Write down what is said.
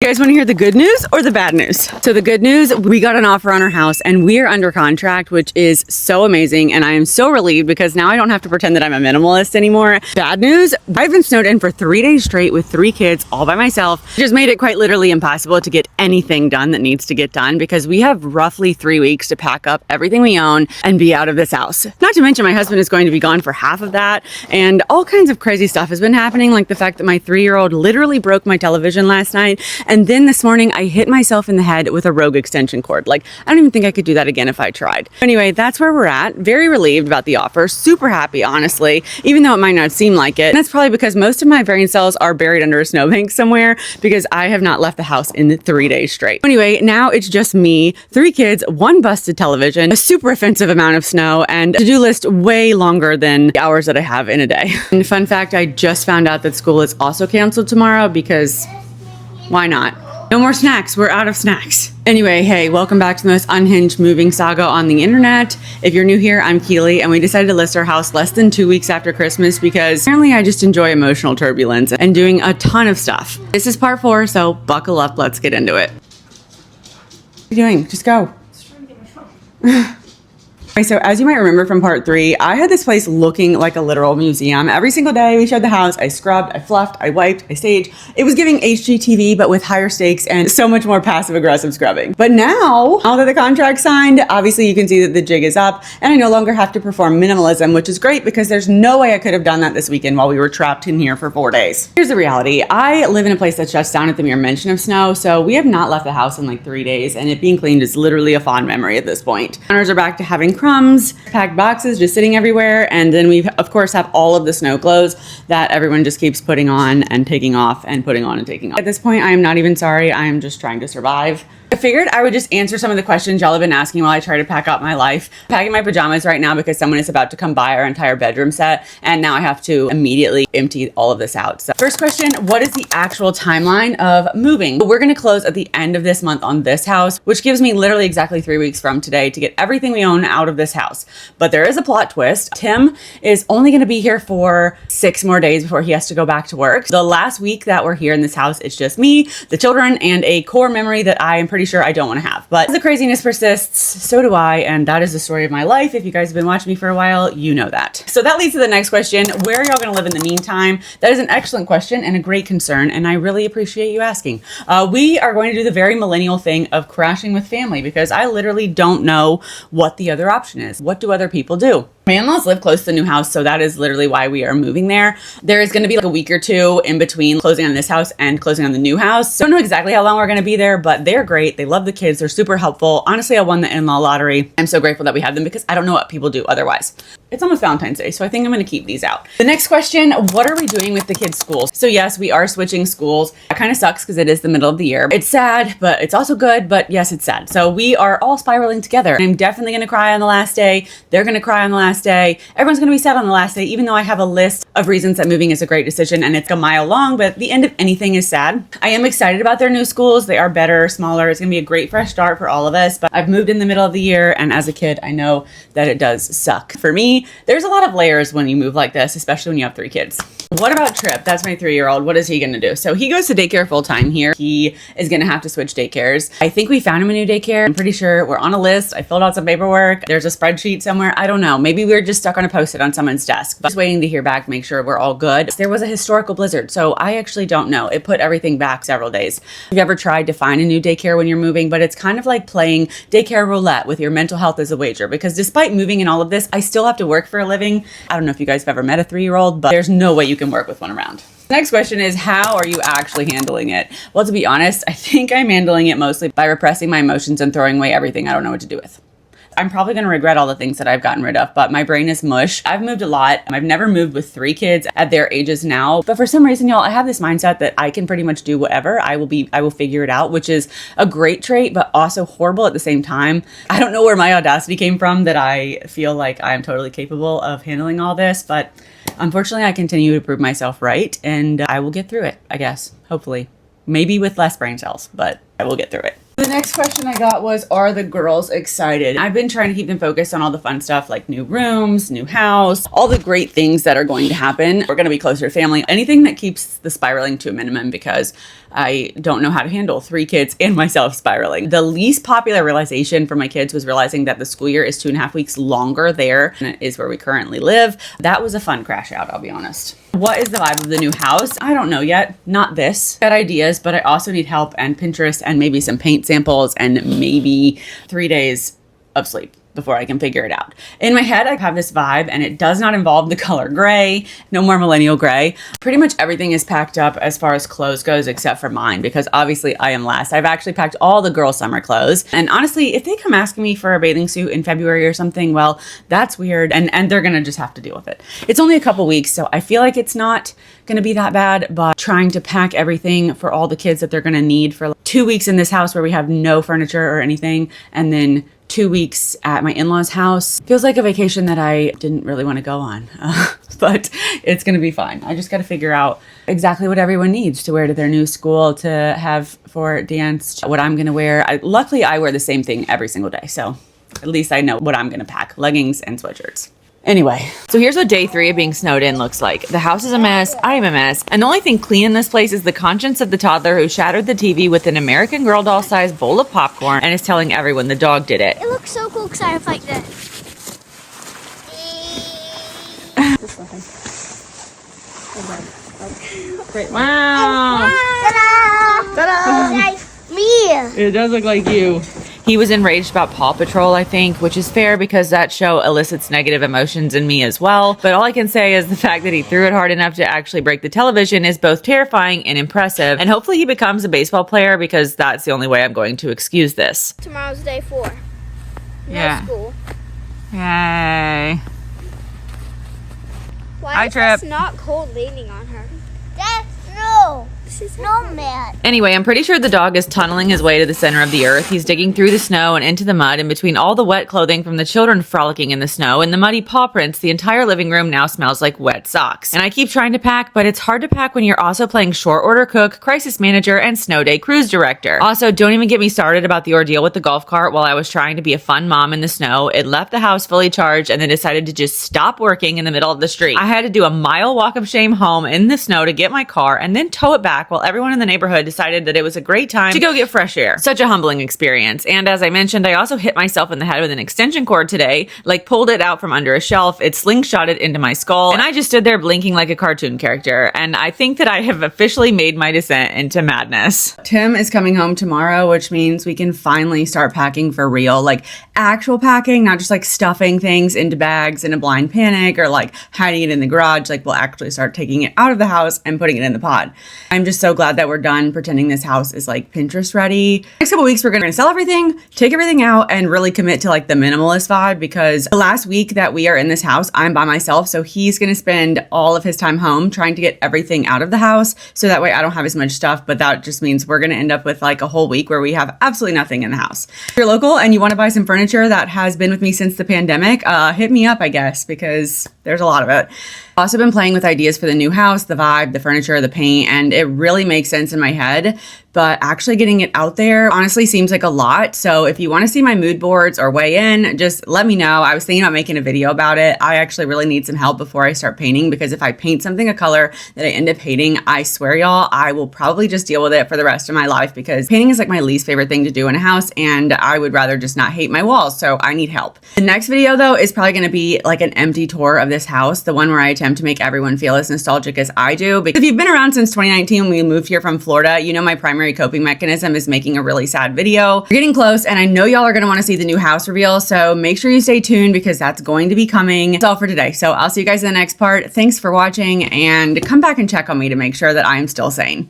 guys want to hear the good news or the bad news? So the good news, we got an offer on our house and we are under contract, which is so amazing. And I am so relieved because now I don't have to pretend that I'm a minimalist anymore. Bad news, I've been snowed in for 3 days straight with 3 kids all by myself. It just made it quite literally impossible to get anything done that needs to get done because we have roughly 3 weeks to pack up everything we own and be out of this house. Not to mention my husband is going to be gone for half of that, and all kinds of crazy stuff has been happening, like the fact that my 3-year-old literally broke my television last night. And then this morning I hit myself in the head with a Rogue extension cord. Like, I don't even think I could do that again if I tried. Anyway, that's where we're at. Very relieved about the offer. Super happy, honestly, even though it might not seem like it. And that's probably because most of my brain cells are buried under a snowbank somewhere because I have not left the house in 3 days straight. Anyway, now it's just me, 3 kids, 1 busted television, a super offensive amount of snow, and a to-do list way longer than the hours that I have in a day. And fun fact, I just found out that school is also canceled tomorrow because why not? No more snacks. We're out of snacks. Anyway, hey, welcome back to the most unhinged moving saga on the internet. If you're new here, I'm Kilee, and we decided to list our house less than 2 weeks after Christmas because apparently I just enjoy emotional turbulence and doing a ton of stuff. This is part 4, so buckle up. Let's get into it. What are you doing? Just go. Just trying to get my phone. So as you might remember from part 3, I had this place looking like a literal museum. Every single day we showed the house, I scrubbed, I fluffed, I wiped, I staged. It was giving HGTV, but with higher stakes and so much more passive aggressive scrubbing. But now that the contract's signed, obviously you can see that the jig is up and I no longer have to perform minimalism, which is great because there's no way I could have done that this weekend while we were trapped in here for 4 days. Here's the reality. I live in a place that shuts down at the mere mention of snow, so we have not left the house in like 3 days, and it being cleaned is literally a fond memory at this point. Owners are back to having crumbs, packed boxes just sitting everywhere, and then we of course have all of the snow clothes that everyone just keeps putting on and taking off and putting on and taking off. At this point, I am not even sorry. I am just trying to survive. I figured I would just answer some of the questions y'all have been asking while I try to pack up my life. I'm packing my pajamas right now because someone is about to come buy our entire bedroom set, and now I have to immediately empty all of this out. So first question, what is the actual timeline of moving? We're going to close at the end of this month on this house, which gives me literally exactly 3 weeks from today to get everything we own out of this house. But there is a plot twist. Tim is only going to be here for 6 more days before he has to go back to work. The last week that we're here in this house, it's just me, the children, and a core memory that I am pretty sure I don't want to have. But as the craziness persists, so do I, and that is the story of my life. If you guys have been watching me for a while, you know that. So that leads to the next question. Where are y'all going to live in the meantime? That is an excellent question and a great concern, and I really appreciate you asking. We are going to do the very millennial thing of crashing with family because I literally don't know what the other option is. What do other people do? My in-laws live close to the new house, so that is literally why we are moving there. There is going to be like a week or 2 in between closing on this house and closing on the new house. So I don't know exactly how long we're going to be there, but they're great. They love the kids. They're super helpful. Honestly, I won the in-law lottery. I'm so grateful that we have them because I don't know what people do otherwise. It's almost Valentine's Day, so I think I'm going to keep these out. The next question, what are we doing with the kids' schools? So yes, we are switching schools. That kind of sucks because it is the middle of the year. It's sad, but it's also good, but yes, it's sad. So we are all spiraling together. I'm definitely going to cry on the last day. They're going to cry on the last day. Everyone's going to be sad on the last day, even though I have a list of reasons that moving is a great decision and it's a mile long, but the end of anything is sad. I am excited about their new schools. They are better, smaller. It's going to be a great fresh start for all of us, but I've moved in the middle of the year, and as a kid, I know that it does suck. For me, there's a lot of layers when you move like this, especially when you have 3 kids. What about Trip? That's my 3-year-old. What is he going to do? So he goes to daycare full time here. He is going to have to switch daycares. I think we found him a new daycare. I'm pretty sure we're on a list. I filled out some paperwork. There's a spreadsheet somewhere. I don't know. Maybe we're just stuck on a post-it on someone's desk. But just waiting to hear back to make sure we're all good. There was a historical blizzard, so I actually don't know. It put everything back several days. Have you ever tried to find a new daycare when you're moving? But it's kind of like playing daycare roulette with your mental health as a wager, because despite moving and all of this, I still have to work for a living. I don't know if you guys have ever met a 3-year-old, but there's no way you can work with one around. Next question is, how are you actually handling it? Well, to be honest, I think I'm handling it mostly by repressing my emotions and throwing away everything I don't know what to do with. I'm probably going to regret all the things that I've gotten rid of, but my brain is mush. I've moved a lot. I've never moved with 3 kids at their ages now, but for some reason, y'all, I have this mindset that I can pretty much do whatever. I will figure it out, which is a great trait, but also horrible at the same time. I don't know where my audacity came from that I feel like I'm totally capable of handling all this, but unfortunately, I continue to prove myself right, and I will get through it, I guess, hopefully. Maybe with less brain cells, but I will get through it. The next question I got was, are the girls excited? I've been trying to keep them focused on all the fun stuff like new rooms, new house, all the great things that are going to happen. We're going to be closer to family. Anything that keeps the spiraling to a minimum because I don't know how to handle 3 kids and myself spiraling. The least popular realization for my kids was realizing that the school year is 2.5 weeks longer there than it is where we currently live. That was a fun crash out, I'll be honest. What is the vibe of the new house? I don't know yet. Not this. Got ideas, but I also need help and Pinterest and maybe some paint samples and maybe 3 days of sleep before I can figure it out. In my head, I have this vibe and it does not involve the color gray, no more millennial gray. Pretty much everything is packed up as far as clothes goes, except for mine, because obviously I am last. I've actually packed all the girl summer clothes. And honestly, if they come asking me for a bathing suit in February or something, well, that's weird. And they're gonna just have to deal with it. It's only a couple weeks, so I feel like it's not gonna be that bad, but trying to pack everything for all the kids that they're gonna need for 2 weeks in this house where we have no furniture or anything, and then 2 weeks at my in-laws' house feels like a vacation that I didn't really want to go on, but it's going to be fine. I just got to figure out exactly what everyone needs to wear to their new school, to have for dance, what I'm going to wear. Luckily, I wear the same thing every single day, so at least I know what I'm going to pack: leggings and sweatshirts. Anyway, so here's what day 3 of being snowed in looks like. The house is a mess, I am a mess, and the only thing clean in this place is the conscience of the toddler who shattered the TV with an American Girl doll sized bowl of popcorn and is telling everyone the dog did it. It looks so cool because I have like this. Great. Wow. Ta-da! Me. It does look like you. He was enraged about Paw Patrol, I think, which is fair because that show elicits negative emotions in me as well. But all I can say is the fact that he threw it hard enough to actually break the television is both terrifying and impressive. And hopefully he becomes a baseball player because that's the only way I'm going to excuse this. Tomorrow's day 4. No Yeah. school. Yay. Why Hi, is Trip. this not cold leaning on her? That's no. No, man. Anyway, I'm pretty sure the dog is tunneling his way to the center of the earth. He's digging through the snow and into the mud, and between all the wet clothing from the children frolicking in the snow and the muddy paw prints, the entire living room now smells like wet socks. And I keep trying to pack, but it's hard to pack when you're also playing short order cook, crisis manager, and snow day cruise director. Also, don't even get me started about the ordeal with the golf cart while I was trying to be a fun mom in the snow. It left the house fully charged and then decided to just stop working in the middle of the street. I had to do a mile walk of shame home in the snow to get my car and then tow it back while everyone in the neighborhood decided that it was a great time to go get fresh air. Such a humbling experience. And as I mentioned, I also hit myself in the head with an extension cord today, like pulled it out from under a shelf. It slingshotted into my skull, and I just stood there blinking like a cartoon character. And I think that I have officially made my descent into madness. Tim is coming home tomorrow, which means we can finally start packing for real, like actual packing, not just like stuffing things into bags in a blind panic or like hiding it in the garage. Like we'll actually start taking it out of the house and putting it in the pod. I'm just so glad that we're done pretending this house is like Pinterest ready. Next couple weeks, we're gonna sell everything, take everything out, and really commit to like the minimalist vibe, because the last week that we are in this house, I'm by myself. So he's gonna spend all of his time home trying to get everything out of the house. So that way I don't have as much stuff, but that just means we're gonna end up with like a whole week where we have absolutely nothing in the house. If you're local and you wanna buy some furniture that has been with me since the pandemic, hit me up, I guess, because there's a lot of it. I've also been playing with ideas for the new house, the vibe, the furniture, the paint, and it really makes sense in my head, but actually getting it out there honestly seems like a lot. So if you want to see my mood boards or weigh in, just let me know. I was thinking about making a video about it. I actually really need some help before I start painting, because if I paint something a color that I end up hating, I swear y'all, I will probably just deal with it for the rest of my life, because painting is like my least favorite thing to do in a house, and I would rather just not hate my walls. So I need help. The next video though is probably going to be like an empty tour of this house, the one where I attempt to make everyone feel as nostalgic as I do. Because if you've been around since 2019 when we moved here from Florida, you know my primary coping mechanism is making a really sad video. We're getting close, and I know y'all are going to want to see the new house reveal, so make sure you stay tuned because that's going to be coming. That's all for today. So I'll see you guys in the next part. Thanks for watching, and come back and check on me to make sure that I am still sane.